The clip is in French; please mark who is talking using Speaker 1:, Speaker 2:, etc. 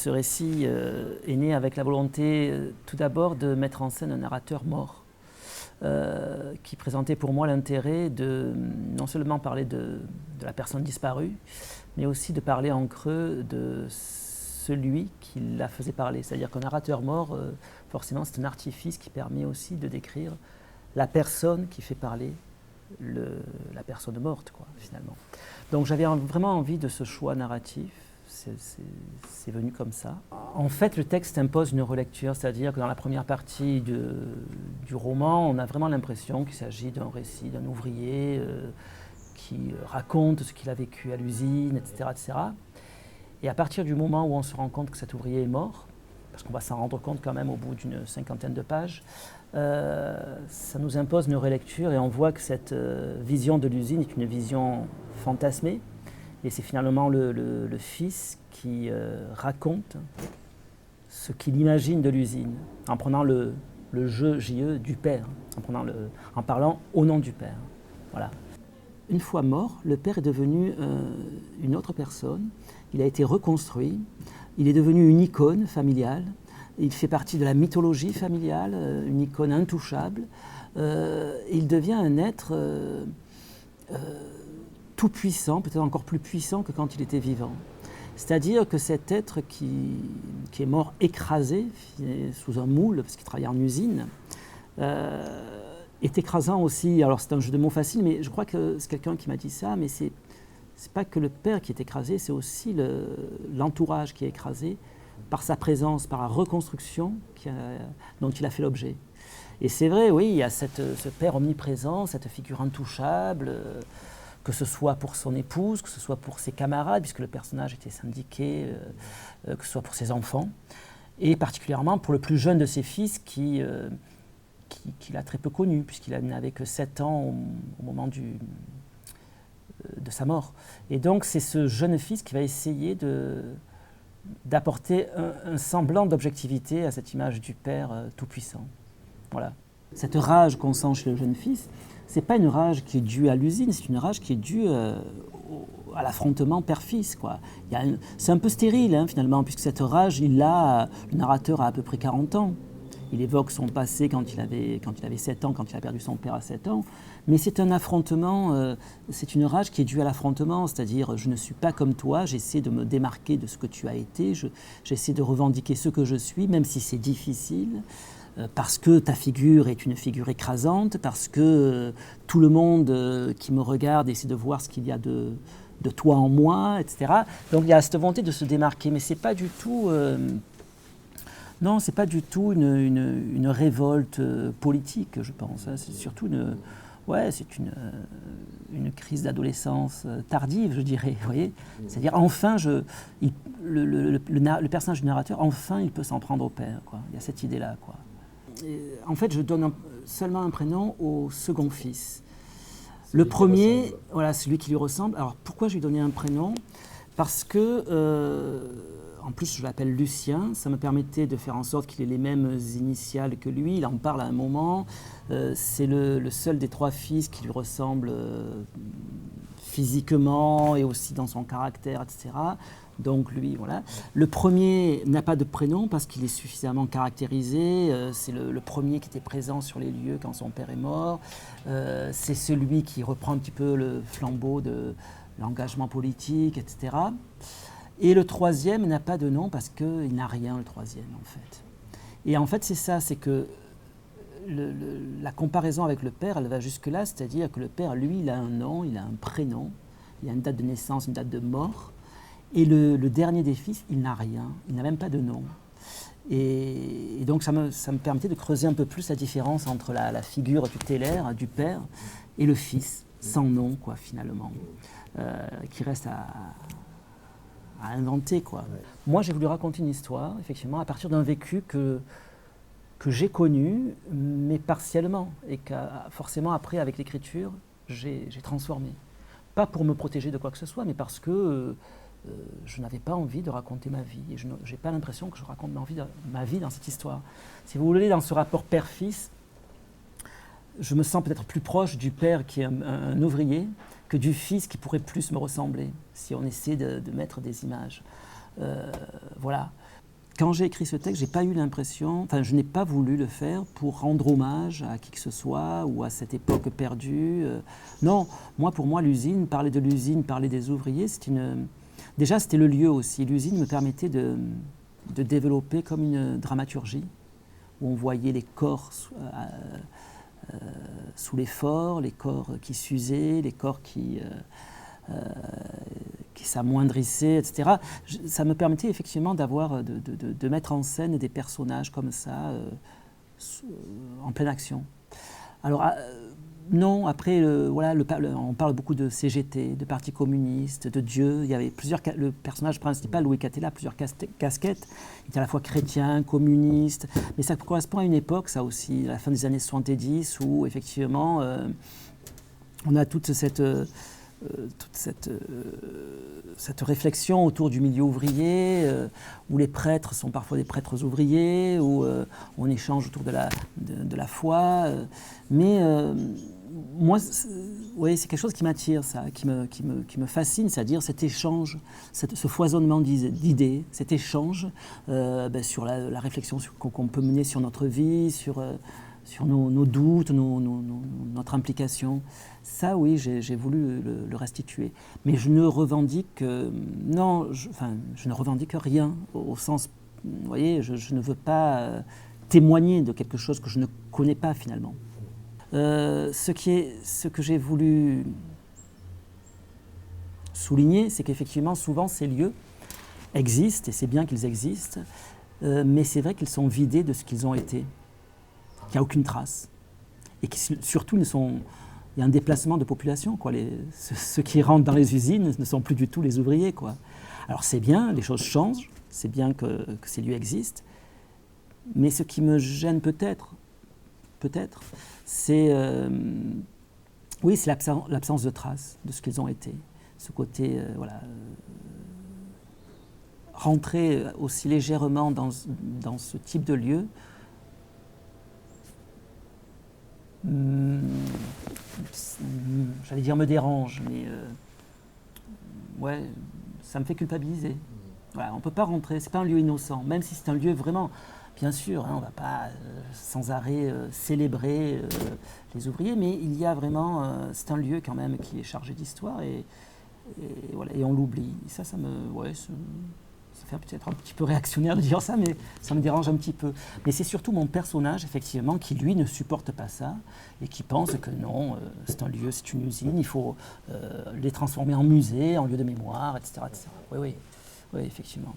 Speaker 1: ce récit est né avec la volonté tout d'abord de mettre en scène un narrateur mort qui présentait pour moi l'intérêt de non seulement parler de la personne disparue, mais aussi de parler en creux de celui qui la faisait parler. C'est-à-dire qu'un narrateur mort, forcément, c'est un artifice qui permet aussi de décrire la personne qui fait parler la personne morte, quoi, finalement. Donc j'avais vraiment envie de ce choix narratif. C'est venu comme ça. En fait, le texte impose une relecture, c'est-à-dire que dans la première partie du roman, on a vraiment l'impression qu'il s'agit d'un récit d'un ouvrier qui raconte ce qu'il a vécu à l'usine, etc., etc. Et à partir du moment où on se rend compte que cet ouvrier est mort, parce qu'on va s'en rendre compte quand même au bout d'une cinquantaine de pages, ça nous impose une relecture et on voit que cette vision de l'usine est une vision fantasmée. Et c'est finalement le fils qui raconte ce qu'il imagine de l'usine, en prenant le jeu JE du père, en parlant au nom du père. Voilà. Une fois mort, le père est devenu une autre personne. Il a été reconstruit. Il est devenu une icône familiale. Il fait partie de la mythologie familiale, une icône intouchable. Il devient un être tout puissant, peut-être encore plus puissant que quand il était vivant. C'est-à-dire que cet être qui est mort écrasé sous un moule, parce qu'il travaillait en usine, est écrasant aussi. Alors c'est un jeu de mots facile, mais je crois que c'est quelqu'un qui m'a dit ça, mais c'est pas que le père qui est écrasé, c'est aussi l'entourage qui est écrasé par sa présence, par la reconstruction dont il a fait l'objet. Et c'est vrai, oui, il y a ce père omniprésent, cette figure intouchable, que ce soit pour son épouse, que ce soit pour ses camarades, puisque le personnage était syndiqué, que ce soit pour ses enfants, et particulièrement pour le plus jeune de ses fils qu'il a très peu connu, puisqu'il n'avait que 7 ans au moment de sa mort. Et donc c'est ce jeune fils qui va essayer d'apporter un semblant d'objectivité à cette image du père tout-puissant. Voilà. Cette rage qu'on sent chez le jeune fils, c'est pas une rage qui est due à l'usine, c'est une rage qui est due à l'affrontement père-fils, quoi. C'est un peu stérile, hein, finalement, puisque cette rage, le narrateur a à peu près 40 ans. Il évoque son passé quand il avait 7 ans, quand il a perdu son père à 7 ans. Mais c'est un affrontement, c'est une rage qui est due à l'affrontement, c'est-à-dire je ne suis pas comme toi, j'essaie de me démarquer de ce que tu as été, j'essaie de revendiquer ce que je suis, même si c'est difficile. Parce que ta figure est une figure écrasante, parce que tout le monde qui me regarde essaie de voir ce qu'il y a de toi en moi, etc. Donc il y a cette volonté de se démarquer, mais c'est pas du tout, non, c'est pas du tout une révolte politique, je pense. Hein. C'est surtout une crise d'adolescence tardive, je dirais. Vous voyez, c'est-à-dire enfin, le personnage du narrateur, enfin, il peut s'en prendre au père. Quoi. Il y a cette idée-là, quoi. En fait, je donne seulement un prénom au second fils. Le premier, voilà, celui qui lui ressemble. Alors, pourquoi je lui ai donné un prénom ? Parce que, en plus, je l'appelle Lucien. Ça me permettait de faire en sorte qu'il ait les mêmes initiales que lui. Il en parle à un moment. C'est le seul des 3 fils qui lui ressemble physiquement et aussi dans son caractère, etc. Donc lui, voilà. Le premier n'a pas de prénom parce qu'il est suffisamment caractérisé. C'est le premier qui était présent sur les lieux quand son père est mort. C'est celui qui reprend un petit peu le flambeau de l'engagement politique, etc. Et le troisième n'a pas de nom parce qu'il n'a rien, le troisième, en fait. Et en fait, c'est ça, c'est que la comparaison avec le père, elle va jusque-là, c'est-à-dire que le père, lui, il a un nom, il a un prénom, il a une date de naissance, une date de mort. Et le dernier des fils, il n'a rien, il n'a même pas de nom. Et donc ça me permettait de creuser un peu plus la différence entre la figure tutélaire du père et le fils, sans nom, quoi, finalement, qui reste à inventer, quoi. Ouais. Moi, j'ai voulu raconter une histoire, effectivement, à partir d'un vécu que j'ai connu, mais partiellement, et que forcément, après, avec l'écriture, j'ai transformé. Pas pour me protéger de quoi que ce soit, mais parce que je n'avais pas envie de raconter ma vie, et je n'ai pas l'impression que je raconte ma vie dans cette histoire. Si vous voulez, dans ce rapport père-fils, je me sens peut-être plus proche du père qui est un ouvrier que du fils qui pourrait plus me ressembler, si on essaie de mettre des images. Voilà. quand j'ai écrit ce texte, j'ai pas eu l'impression, enfin, je n'ai pas voulu le faire pour rendre hommage à qui que ce soit ou à cette époque perdue. Non, pour moi, l'usine, parler de l'usine, parler des ouvriers, déjà, c'était le lieu aussi. L'usine me permettait de développer comme une dramaturgie où on voyait les corps sous l'effort, les corps qui s'usaient, les corps qui s'amoindrissaient, etc. Ça me permettait effectivement de mettre en scène des personnages comme ça, en pleine action. Alors, non, après, on parle beaucoup de CGT, de Parti communiste, de Dieu. Il y avait le personnage principal, Louis Catella, plusieurs casquettes. Il était à la fois chrétien, communiste, mais ça correspond à une époque, ça aussi, à la fin des années 70, où effectivement, on a toute cette réflexion autour du milieu ouvrier, où les prêtres sont parfois des prêtres ouvriers, où on échange autour de la foi. Mais moi, c'est quelque chose qui m'attire, ça, qui me fascine, c'est-à-dire cet échange, ce foisonnement d'idées, cet échange sur la réflexion qu'on peut mener sur notre vie, sur nos doutes, notre implication. Ça, oui, j'ai voulu le restituer. Mais je ne revendique, je ne revendique rien au sens, vous voyez, je ne veux pas témoigner de quelque chose que je ne connais pas finalement. Ce que j'ai voulu souligner, c'est qu'effectivement, souvent, ces lieux existent, et c'est bien qu'ils existent, mais c'est vrai qu'ils sont vidés de ce qu'ils ont été, qu'il n'y a aucune trace, et qui surtout il y a un déplacement de population, quoi. Ceux qui rentrent dans les usines ne sont plus du tout les ouvriers, quoi. Alors c'est bien, les choses changent, c'est bien que ces lieux existent, mais ce qui me gêne peut-être, c'est c'est l'absence de traces de ce qu'ils ont été. Ce côté, rentrer aussi légèrement dans ce type de lieu, j'allais dire me dérange, mais ça me fait culpabiliser. Voilà, on ne peut pas rentrer, c'est pas un lieu innocent, même si c'est un lieu vraiment, bien sûr, on ne va pas sans arrêt célébrer les ouvriers, mais il y a vraiment, c'est un lieu quand même qui est chargé d'histoire et on l'oublie. Ça fait peut-être un petit peu réactionnaire de dire ça, mais ça me dérange un petit peu. Mais c'est surtout mon personnage, effectivement, qui, lui, ne supporte pas ça et qui pense que non, c'est un lieu, c'est une usine, il faut les transformer en musée, en lieu de mémoire, etc. Oui, effectivement.